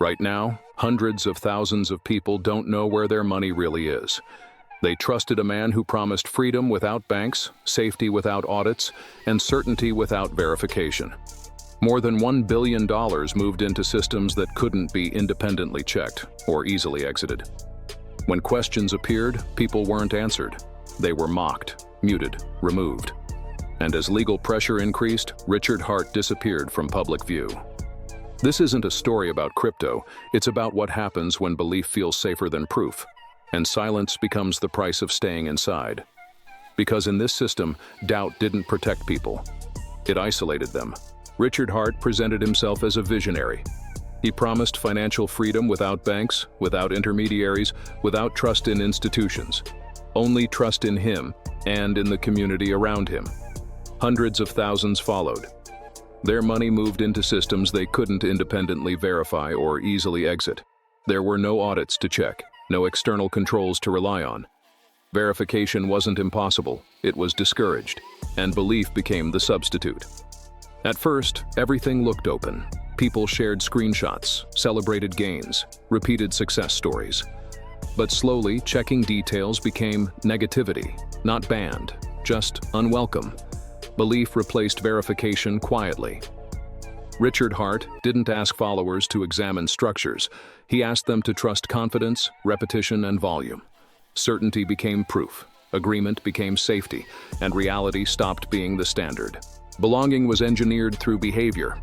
Right now, hundreds of thousands of people don't know where their money really is. They trusted a man who promised freedom without banks, safety without audits, and certainty without verification. More than $1 billion moved into systems that couldn't be independently checked or easily exited. When questions appeared, people weren't answered. They were mocked, muted, removed. And as legal pressure increased, Richard Hart disappeared from public view. This isn't a story about crypto, it's about what happens when belief feels safer than proof, and silence becomes the price of staying inside. Because in this system, doubt didn't protect people. It isolated them. Richard Hart presented himself as a visionary. He promised financial freedom without banks, without intermediaries, without trust in institutions. Only trust in him and in the community around him. Hundreds of thousands followed. Their money moved into systems they couldn't independently verify or easily exit. There were no audits to check, no external controls to rely on. Verification wasn't impossible, it was discouraged, and belief became the substitute. At first, everything looked open. People shared screenshots, celebrated gains, repeated success stories. But slowly, checking details became negativity, not banned, just unwelcome. Belief replaced verification quietly. Richard Hart didn't ask followers to examine structures. He asked them to trust confidence, repetition, and volume. Certainty became proof, agreement became safety, and reality stopped being the standard. Belonging was engineered through behavior.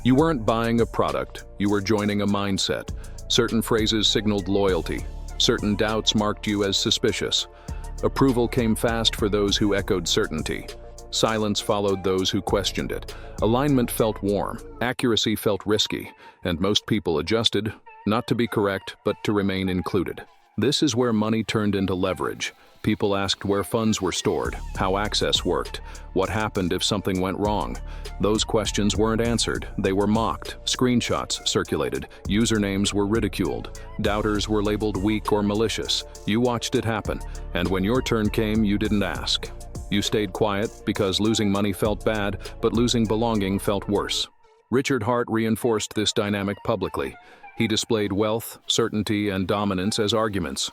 You weren't buying a product, you were joining a mindset. Certain phrases signaled loyalty. Certain doubts marked you as suspicious. Approval came fast for those who echoed certainty. Silence followed those who questioned it. Alignment felt warm, accuracy felt risky, and most people adjusted, not to be correct, but to remain included. This is where money turned into leverage. People asked where funds were stored, how access worked, what happened if something went wrong. Those questions weren't answered, they were mocked, screenshots circulated, usernames were ridiculed, doubters were labeled weak or malicious. You watched it happen, and when your turn came, you didn't ask. You stayed quiet because losing money felt bad, but losing belonging felt worse. Richard Hart reinforced this dynamic publicly. He displayed wealth, certainty, and dominance as arguments.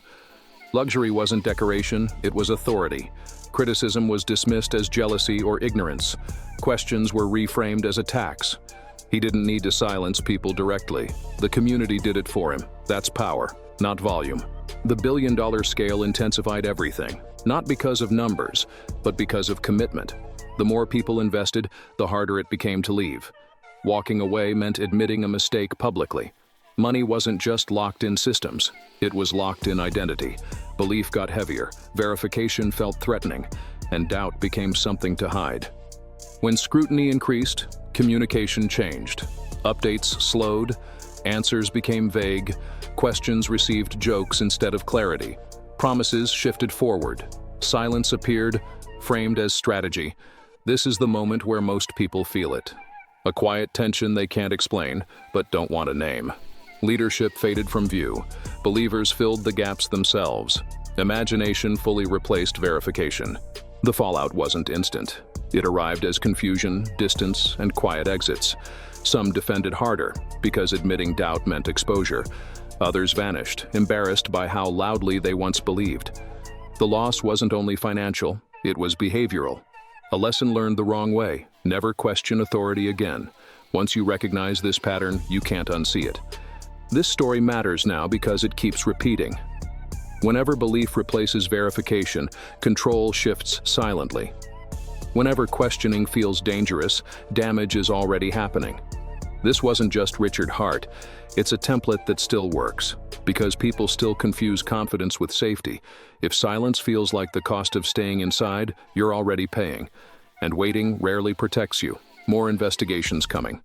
Luxury wasn't decoration, it was authority. Criticism was dismissed as jealousy or ignorance. Questions were reframed as attacks. He didn't need to silence people directly. The community did it for him. That's power, not volume. The billion-dollar scale intensified everything, not because of numbers, but because of commitment. The more people invested, the harder it became to leave. Walking away meant admitting a mistake publicly. Money wasn't just locked in systems, it was locked in identity. Belief got heavier, verification felt threatening, and doubt became something to hide. When scrutiny increased, communication changed. Updates slowed, answers became vague, questions received jokes instead of clarity. Promises shifted forward. Silence appeared, framed as strategy. This is the moment where most people feel it. A quiet tension they can't explain, but don't want to name. Leadership faded from view. Believers filled the gaps themselves. Imagination fully replaced verification. The fallout wasn't instant. It arrived as confusion, distance, and quiet exits. Some defended harder, because admitting doubt meant exposure. Others vanished, embarrassed by how loudly they once believed. The loss wasn't only financial, it was behavioral. A lesson learned the wrong way. Never question authority again. Once you recognize this pattern, you can't unsee it. This story matters now because it keeps repeating. Whenever belief replaces verification, control shifts silently. Whenever questioning feels dangerous, damage is already happening. This wasn't just Richard Hart. It's a template that still works, because people still confuse confidence with safety. If silence feels like the cost of staying inside, you're already paying. And waiting rarely protects you. More investigations coming.